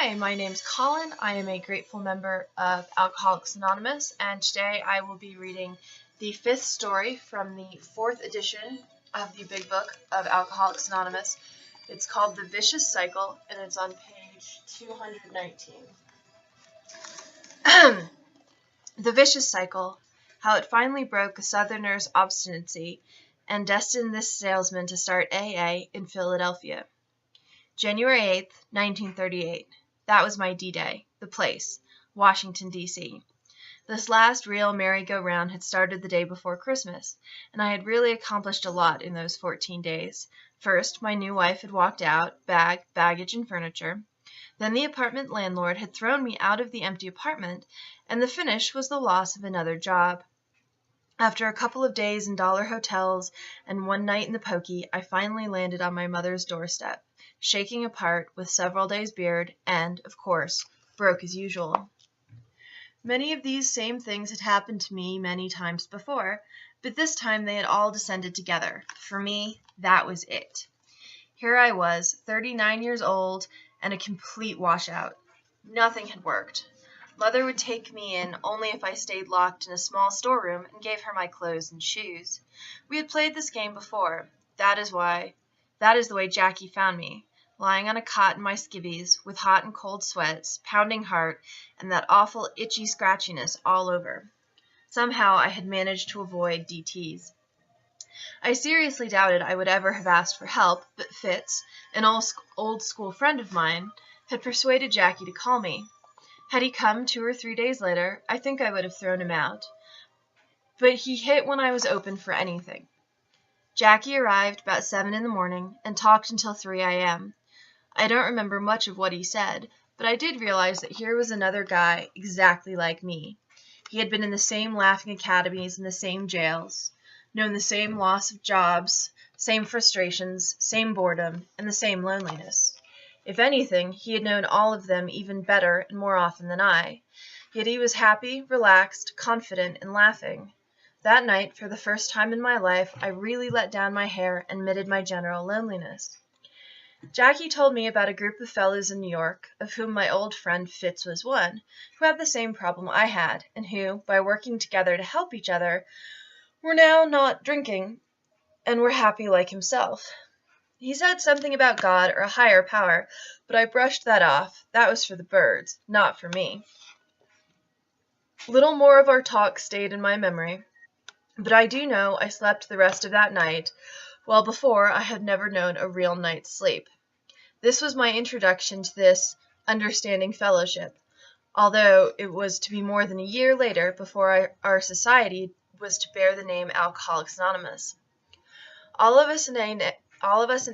Hi, my name's Colin. I am a grateful member of Alcoholics Anonymous, and today I will be reading the fifth story from the fourth edition of the Big Book of Alcoholics Anonymous. It's called The Vicious Cycle, and it's on page 219. The Vicious Cycle, how it finally broke a Southerner's obstinacy and destined this salesman to start AA in Philadelphia. January 8th, 1938. That was my D-Day. The place, Washington, D.C. This last real merry-go-round had started the day before Christmas, and I had really accomplished a lot in those 14 days. First, my new wife had walked out, baggage, and furniture. Then the apartment landlord had thrown me out of the empty apartment, and the finish was the loss of another job. After a couple of days in dollar hotels and one night in the pokey, I finally landed on my mother's doorstep, shaking apart with several days' beard, and, of course, broke as usual. Many of these same things had happened to me many times before, but this time they had all descended together. For me, that was it. Here I was, 39 years old, and a complete washout. Nothing had worked. Mother would take me in only if I stayed locked in a small storeroom and gave her my clothes and shoes. We had played this game before. That is the way Jackie found me, lying on a cot in my skivvies, with hot and cold sweats, pounding heart, and that awful itchy scratchiness all over. Somehow I had managed to avoid DTs. I seriously doubted I would ever have asked for help, but Fitz, an old school friend of mine, had persuaded Jackie to call me. Had he come 2 or 3 days later, I think I would have thrown him out. But he hit when I was open for anything. Jackie arrived about 7 in the morning and talked until 3 a.m. I don't remember much of what he said, but I did realize that here was another guy exactly like me. He had been in the same laughing academies and the same jails, known the same loss of jobs, same frustrations, same boredom, and the same loneliness. If anything, he had known all of them even better and more often than I. Yet he was happy, relaxed, confident, and laughing. That night, for the first time in my life, I really let down my hair and admitted my general loneliness. Jackie told me about a group of fellows in New York, of whom my old friend Fitz was one, who had the same problem I had, and who, by working together to help each other, were now not drinking and were happy like himself. He said something about God or a higher power, but I brushed that off. That was for the birds, not for me. Little more of our talk stayed in my memory, but I do know I slept the rest of that night, while before I had never known a real night's sleep. This was my introduction to this understanding fellowship, although it was to be more than a year later before our society was to bear the name Alcoholics Anonymous. All of us in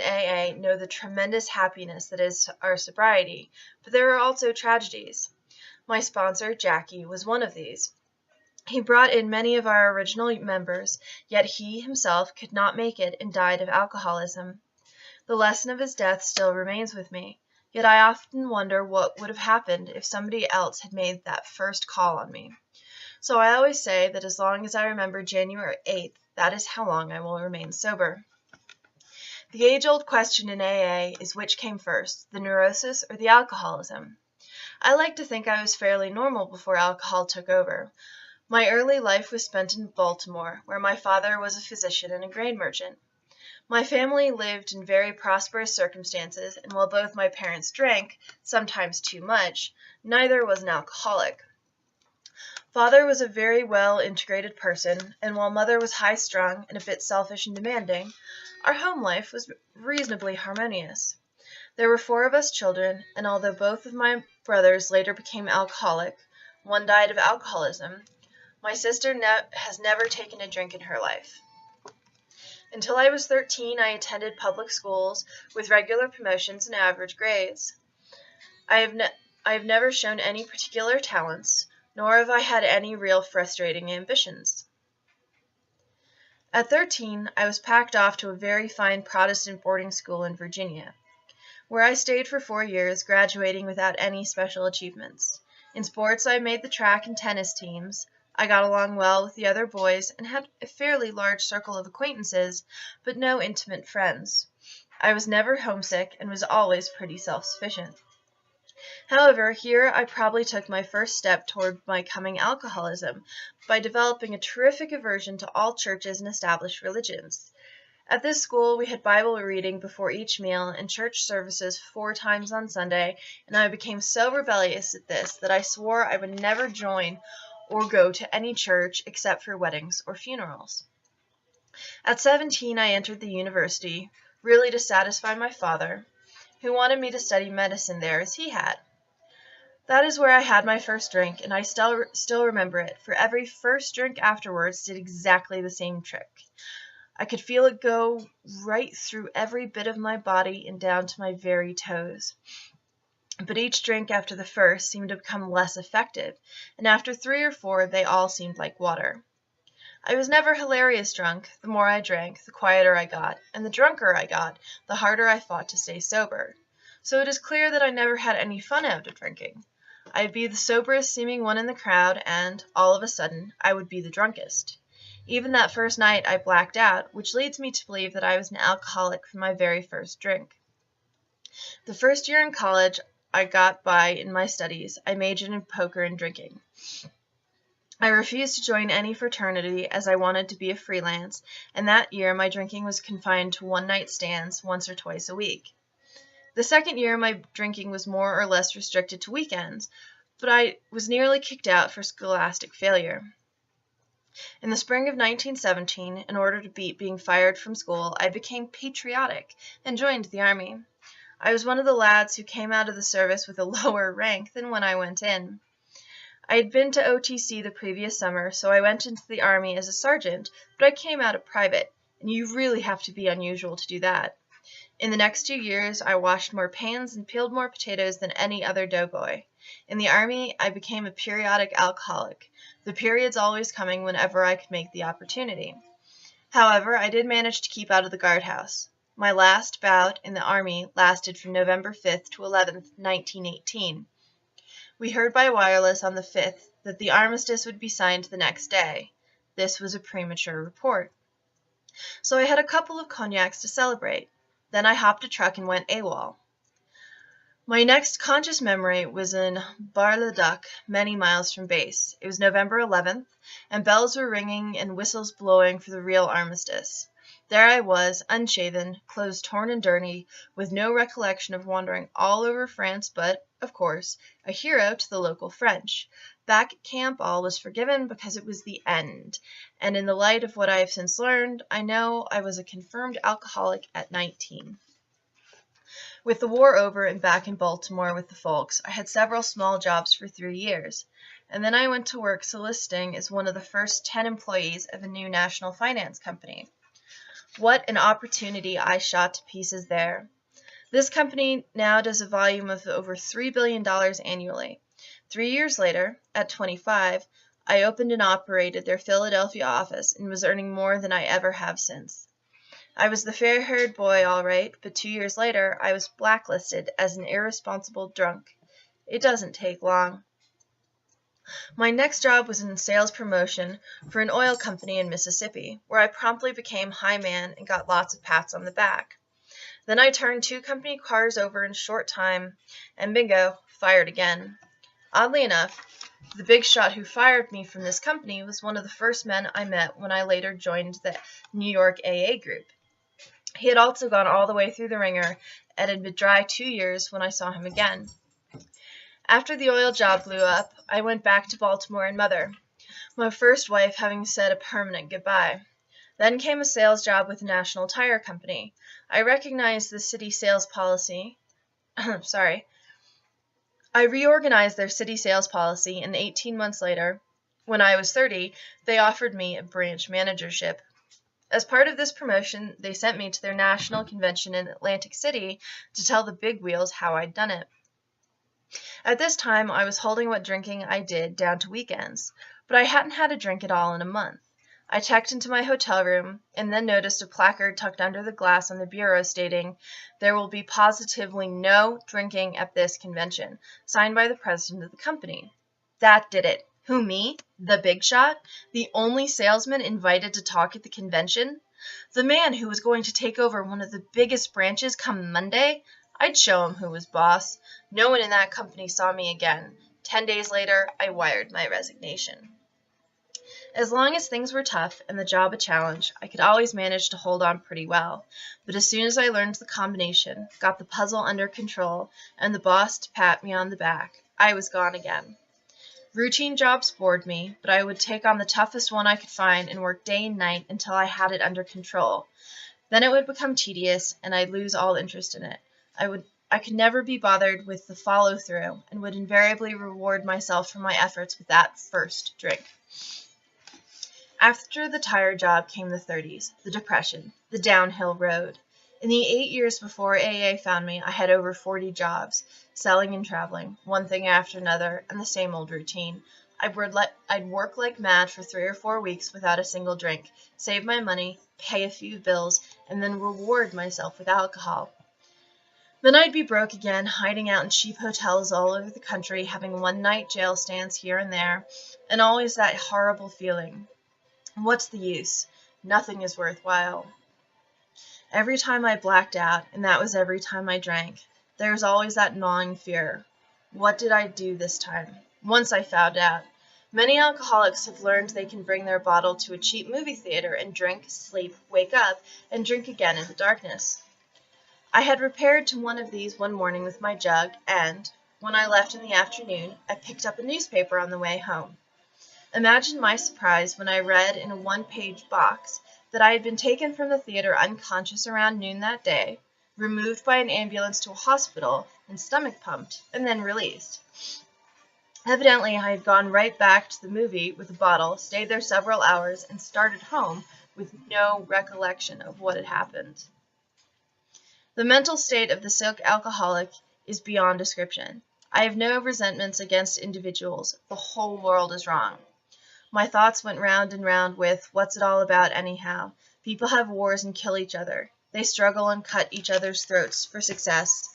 AA know the tremendous happiness that is our sobriety, but there are also tragedies. My sponsor, Jackie, was one of these. He brought in many of our original members, yet he himself could not make it and died of alcoholism. The lesson of his death still remains with me, yet I often wonder what would have happened if somebody else had made that first call on me. So I always say that as long as I remember January 8th, that is how long I will remain sober. The age-old question in AA is which came first, the neurosis or the alcoholism? I like to think I was fairly normal before alcohol took over. My early life was spent in Baltimore, where my father was a physician and a grain merchant. My family lived in very prosperous circumstances, and while both my parents drank, sometimes too much, neither was an alcoholic. Father was a very well-integrated person, and while Mother was high-strung and a bit selfish and demanding, our home life was reasonably harmonious. There were 4 of us children, and although both of my brothers later became alcoholic, one died of alcoholism, my sister has never taken a drink in her life. Until I was 13, I attended public schools with regular promotions and average grades. I have never shown any particular talents, nor have I had any real frustrating ambitions. At 13, I was packed off to a very fine Protestant boarding school in Virginia, where I stayed for 4 years, graduating without any special achievements. In sports, I made the track and tennis teams. I got along well with the other boys and had a fairly large circle of acquaintances, but no intimate friends. I was never homesick and was always pretty self-sufficient. However, here I probably took my first step toward my coming alcoholism by developing a terrific aversion to all churches and established religions. At this school, we had Bible reading before each meal and church services 4 times on Sunday, and I became so rebellious at this that I swore I would never join or go to any church except for weddings or funerals. At 17, I entered the university, really to satisfy my father, who wanted me to study medicine there as he had. That is where I had my first drink, and I still remember it, for every first drink afterwards did exactly the same trick. I could feel it go right through every bit of my body and down to my very toes. But each drink after the first seemed to become less effective, and after 3 or 4 they all seemed like water. I was never hilarious drunk. The more I drank, the quieter I got, and the drunker I got, the harder I fought to stay sober. So it is clear that I never had any fun out of drinking. I'd be the soberest seeming one in the crowd, and, all of a sudden, I would be the drunkest. Even that first night I blacked out, which leads me to believe that I was an alcoholic from my very first drink. The first year in college I got by in my studies, I majored in poker and drinking. I refused to join any fraternity as I wanted to be a freelance, and that year my drinking was confined to one-night stands once or twice a week. The second year my drinking was more or less restricted to weekends, but I was nearly kicked out for scholastic failure. In the spring of 1917, in order to beat being fired from school, I became patriotic and joined the army. I was one of the lads who came out of the service with a lower rank than when I went in. I had been to OTC the previous summer, so I went into the army as a sergeant, but I came out a private, and you really have to be unusual to do that. In the next 2 years, I washed more pans and peeled more potatoes than any other doughboy. In the army, I became a periodic alcoholic, the periods always coming whenever I could make the opportunity. However, I did manage to keep out of the guardhouse. My last bout in the army lasted from November 5th to 11th, 1918. We heard by wireless on the 5th that the armistice would be signed the next day. This was a premature report. So I had a couple of cognacs to celebrate. Then I hopped a truck and went AWOL. My next conscious memory was in Bar-le-Duc, many miles from base. It was November 11th, and bells were ringing and whistles blowing for the real armistice. There I was, unshaven, clothes torn and dirty, with no recollection of wandering all over France, but, of course, a hero to the local French. Back at camp all was forgiven because it was the end, and in the light of what I have since learned, I know I was a confirmed alcoholic at 19. With the war over and back in Baltimore with the folks, I had several small jobs for 3 years, and then I went to work soliciting as one of the first 10 employees of a new national finance company. What an opportunity I shot to pieces there. This company now does a volume of over $3 billion annually. 3 years later, at 25, I opened and operated their Philadelphia office and was earning more than I ever have since. I was the fair-haired boy, all right, but 2 years later I was blacklisted as an irresponsible drunk. It doesn't take long. My next job was in sales promotion for an oil company in Mississippi, where I promptly became high man and got lots of pats on the back. Then I turned 2 company cars over in a short time, and bingo, fired again. Oddly enough, the big shot who fired me from this company was one of the first men I met when I later joined the New York AA group. He had also gone all the way through the ringer and had been dry 2 years when I saw him again. After the oil job blew up, I went back to Baltimore and Mother, my first wife having said a permanent goodbye. Then came a sales job with a national tire company. I recognized the city sales policy. I reorganized their city sales policy, and 18 months later, when I was 30, they offered me a branch managership. As part of this promotion, they sent me to their national convention in Atlantic City to tell the big wheels how I'd done it. At this time, I was holding what drinking I did down to weekends, but I hadn't had a drink at all in a month. I checked into my hotel room and then noticed a placard tucked under the glass on the bureau stating, "There will be positively no drinking at this convention," signed by the president of the company. That did it. Who, me? The big shot? The only salesman invited to talk at the convention? The man who was going to take over one of the biggest branches come Monday? I'd show him who was boss. No one in that company saw me again. 10 days later, I wired my resignation. As long as things were tough and the job a challenge, I could always manage to hold on pretty well. But as soon as I learned the combination, got the puzzle under control, and the boss to pat me on the back, I was gone again. Routine jobs bored me, but I would take on the toughest one I could find and work day and night until I had it under control. Then it would become tedious, and I'd lose all interest in it. I could never be bothered with the follow-through, and would invariably reward myself for my efforts with that first drink. After the tire job came the 30s, the depression, the downhill road. In the 8 years before AA found me, I had over 40 jobs, selling and traveling, one thing after another, and the same old routine. I'd work like mad for 3 or 4 weeks without a single drink, save my money, pay a few bills, and then reward myself with alcohol. Then I'd be broke again, hiding out in cheap hotels all over the country, having one-night jail stands here and there, and always that horrible feeling. What's the use? Nothing is worthwhile. Every time I blacked out, and that was every time I drank, there was always that gnawing fear. What did I do this time? Once I found out. Many alcoholics have learned they can bring their bottle to a cheap movie theater and drink, sleep, wake up, and drink again in the darkness. I had repaired to one of these one morning with my jug, and, when I left in the afternoon, I picked up a newspaper on the way home. Imagine my surprise when I read in a one-page box that I had been taken from the theater unconscious around noon that day, removed by an ambulance to a hospital, and stomach pumped, and then released. Evidently, I had gone right back to the movie with a bottle, stayed there several hours, and started home with no recollection of what had happened. The mental state of the silk alcoholic is beyond description. I have no resentments against individuals. The whole world is wrong. My thoughts went round and round with, what's it all about anyhow? People have wars and kill each other. They struggle and cut each other's throats for success.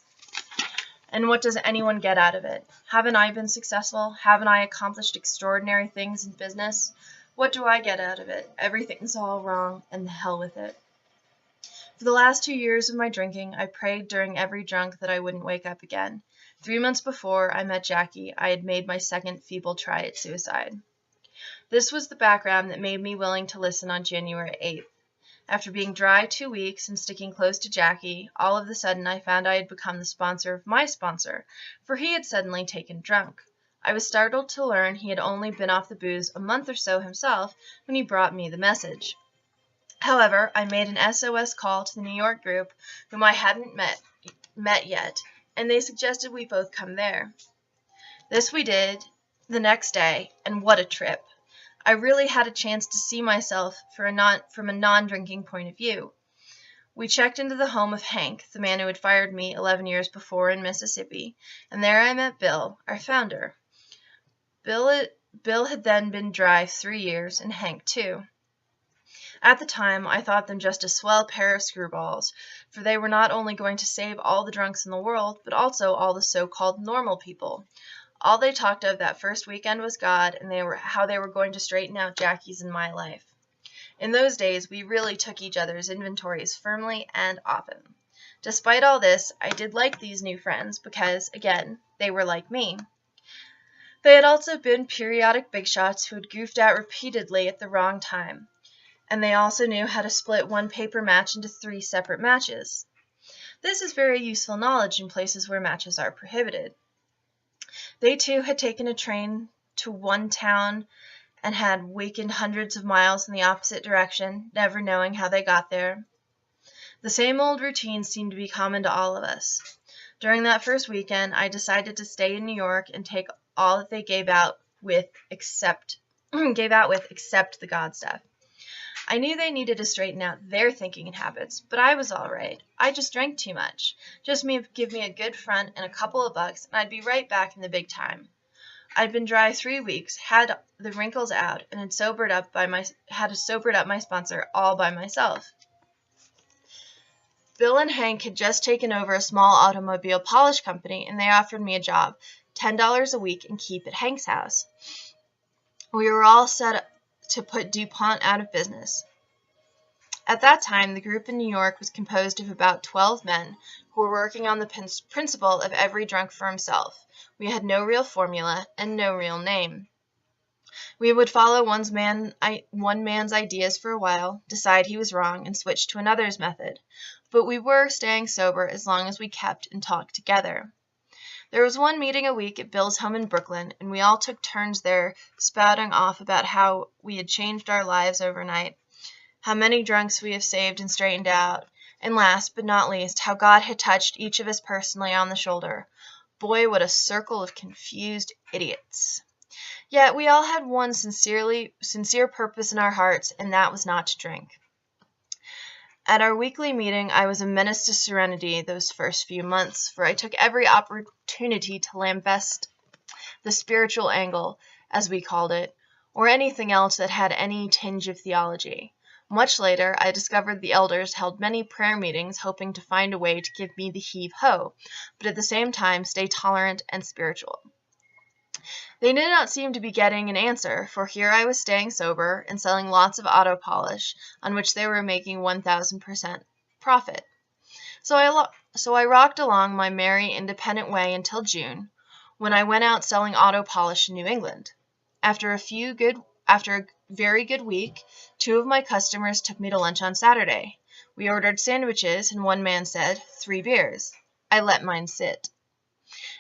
And what does anyone get out of it? Haven't I been successful? Haven't I accomplished extraordinary things in business? What do I get out of it? Everything's all wrong, and the hell with it. For the last 2 years of my drinking, I prayed during every drunk that I wouldn't wake up again. 3 months before I met Jackie, I had made my second feeble try at suicide. This was the background that made me willing to listen on January 8th. After being dry 2 weeks and sticking close to Jackie, all of a sudden I found I had become the sponsor of my sponsor, for he had suddenly taken drunk. I was startled to learn he had only been off the booze a month or so himself when he brought me the message. However, I made an SOS call to the New York group, whom I hadn't met yet, and they suggested we both come there. This we did the next day, and what a trip! I really had a chance to see myself from a non-drinking point of view. We checked into the home of Hank, the man who had fired me 11 years before in Mississippi, and there I met Bill, our founder. Bill had then been dry 3 years, and Hank too. At the time, I thought them just a swell pair of screwballs, for they were not only going to save all the drunks in the world, but also all the so-called normal people. All they talked of that first weekend was God, and how they were going to straighten out Jackie's and my life. In those days, we really took each other's inventories firmly and often. Despite all this, I did like these new friends because, again, they were like me. They had also been periodic big shots who had goofed out repeatedly at the wrong time, and they also knew how to split one paper match into 3 separate matches. This is very useful knowledge in places where matches are prohibited. They too had taken a train to one town and had wakened hundreds of miles in the opposite direction, never knowing how they got there. The same old routine seemed to be common to all of us. During that first weekend, I decided to stay in New York and take all that they gave out with except the God stuff. I knew they needed to straighten out their thinking and habits, but I was all right. I just drank too much. Just give me a good front and a couple of bucks, and I'd be right back in the big time. I'd been dry 3 weeks, had the wrinkles out, and had sobered up my sponsor all by myself. Bill and Hank had just taken over a small automobile polish company, and they offered me a job, $10 a week, and keep at Hank's house. We were all set to put DuPont out of business. At that time, the group in New York was composed of about 12 men who were working on the principle of every drunk for himself. We had no real formula and no real name. We would follow one man's ideas for a while, decide he was wrong, and switch to another's method. But we were staying sober as long as we kept and talked together. There was one meeting a week at Bill's home in Brooklyn, and we all took turns there spouting off about how we had changed our lives overnight, how many drunks we have saved and straightened out, and last but not least, how God had touched each of us personally on the shoulder. Boy, what a circle of confused idiots. Yet we all had one sincere purpose in our hearts, and that was not to drink. At our weekly meeting, I was a menace to serenity those first few months, for I took every opportunity to lambast the spiritual angle, as we called it, or anything else that had any tinge of theology. Much later, I discovered the elders held many prayer meetings hoping to find a way to give me the heave-ho, but at the same time stay tolerant and spiritual. They did not seem to be getting an answer, for here I was staying sober and selling lots of auto polish, on which they were making 1,000% profit. So I rocked along my merry, independent way until June, when I went out selling auto polish in New England. After a very good week, 2 of my customers took me to lunch on Saturday. We ordered sandwiches, and one man said, 3 beers. I let mine sit.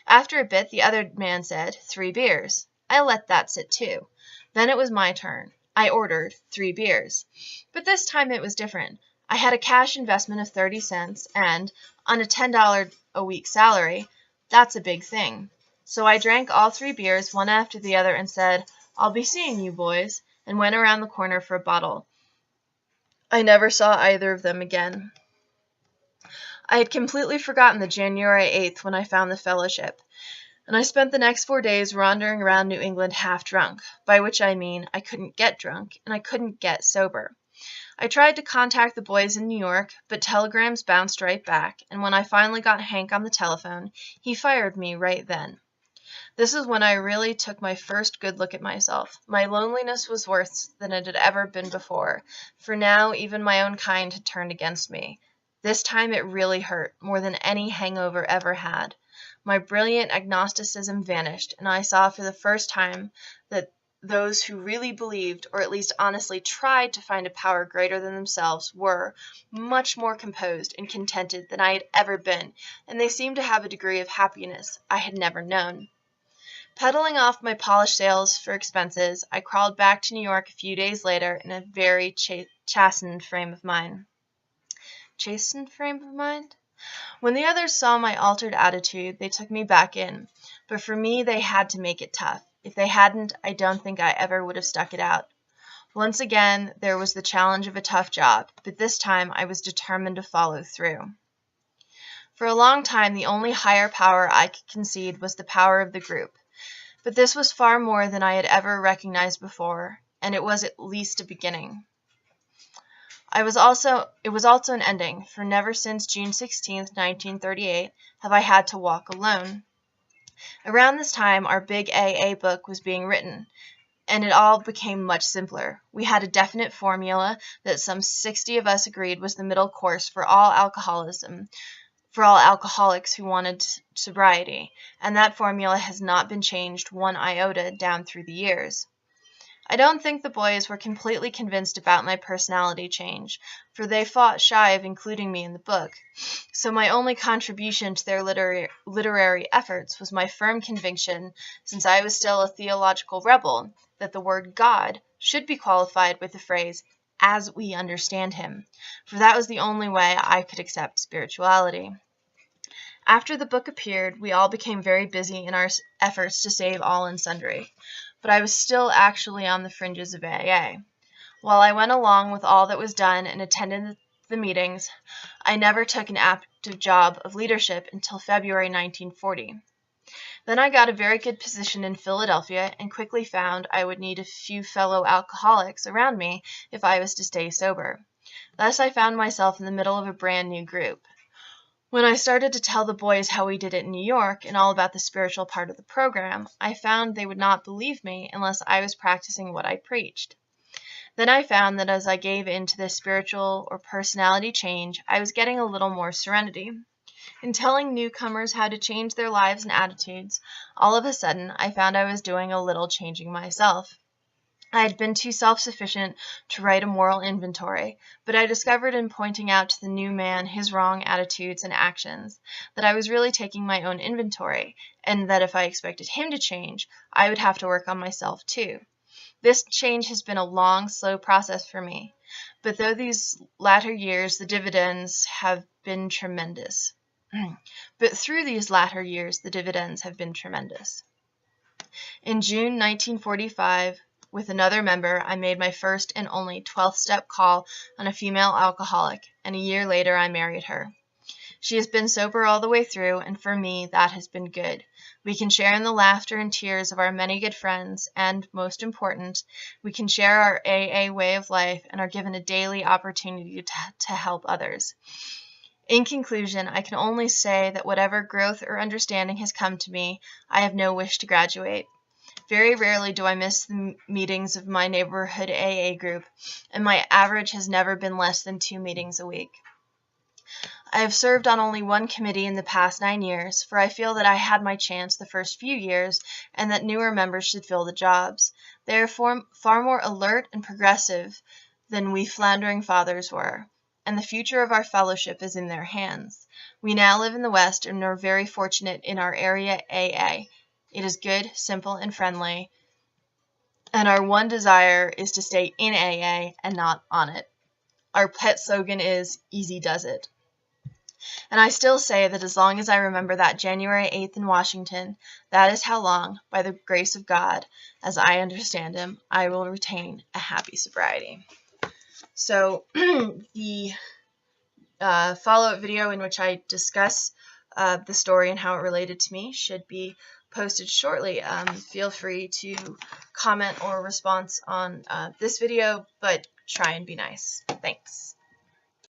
After a bit, the other man said, 3 beers. I let that sit too. Then it was my turn. I ordered 3 beers. But this time it was different. I had a cash investment of 30 cents, and, on a $10 a week salary, that's a big thing. So I drank all 3 beers, one after the other, and said, I'll be seeing you boys, and went around the corner for a bottle. I never saw either of them again. I had completely forgotten the January 8th when I found the fellowship, and I spent the next 4 days wandering around New England half drunk, by which I mean I couldn't get drunk, and I couldn't get sober. I tried to contact the boys in New York, but telegrams bounced right back, and when I finally got Hank on the telephone, he fired me right then. This is when I really took my first good look at myself. My loneliness was worse than it had ever been before, for now even my own kind had turned against me. This time it really hurt, more than any hangover ever had. My brilliant agnosticism vanished, and I saw for the first time that those who really believed, or at least honestly tried to find a power greater than themselves, were much more composed and contented than I had ever been, and they seemed to have a degree of happiness I had never known. Peddling off my polish sales for expenses, I crawled back to New York a few days later in a very chastened frame of mind. Chastened frame of mind? When the others saw my altered attitude, they took me back in, but for me they had to make it tough. If they hadn't, I don't think I ever would have stuck it out. Once again, there was the challenge of a tough job, but this time I was determined to follow through. For a long time, the only higher power I could concede was the power of the group, but this was far more than I had ever recognized before, and it was at least a beginning. It was also an ending, for never since June 16, 1938, have I had to walk alone. Around this time, our big AA book was being written, and it all became much simpler. We had a definite formula that some 60 of us agreed was the middle course for all alcoholics who wanted sobriety, and that formula has not been changed one iota down through the years. I don't think the boys were completely convinced about my personality change, for they fought shy of including me in the book, so my only contribution to their literary efforts was my firm conviction, since I was still a theological rebel, that the word God should be qualified with the phrase, as we understand him, for that was the only way I could accept spirituality. After the book appeared, we all became very busy in our efforts to save all and sundry, but I was still actually on the fringes of AA. While I went along with all that was done and attended the meetings, I never took an active job of leadership until February 1940. Then I got a very good position in Philadelphia and quickly found I would need a few fellow alcoholics around me if I was to stay sober. Thus I found myself in the middle of a brand new group. When I started to tell the boys how we did it in New York and all about the spiritual part of the program, I found they would not believe me unless I was practicing what I preached. Then I found that as I gave in to this spiritual or personality change, I was getting a little more serenity. In telling newcomers how to change their lives and attitudes, all of a sudden I found I was doing a little changing myself. I had been too self-sufficient to write a moral inventory, but I discovered in pointing out to the new man his wrong attitudes and actions that I was really taking my own inventory, and that if I expected him to change, I would have to work on myself too. This change has been a long, slow process for me, but through these latter years the dividends have been tremendous. In June 1945, with another member, I made my first and only 12th step call on a female alcoholic, and a year later I married her. She has been sober all the way through, and for me that has been good. We can share in the laughter and tears of our many good friends, and, most important, we can share our AA way of life and are given a daily opportunity to help others. In conclusion, I can only say that whatever growth or understanding has come to me, I have no wish to graduate. Very rarely do I miss the meetings of my neighborhood AA group, and my average has never been less than 2 meetings a week. I have served on only one committee in the past 9 years, for I feel that I had my chance the first few years, and that newer members should fill the jobs. They are far more alert and progressive than we floundering fathers were, and the future of our fellowship is in their hands. We now live in the West and are very fortunate in our area AA. It is good, simple, and friendly, and our one desire is to stay in AA and not on it. Our pet slogan is, "Easy does it." And I still say that as long as I remember that January 8th in Washington, that is how long, by the grace of God, as I understand Him, I will retain a happy sobriety. So the follow-up video in which I discuss the story and how it related to me should be posted shortly. Feel free to comment or response on this video, but try and be nice. Thanks.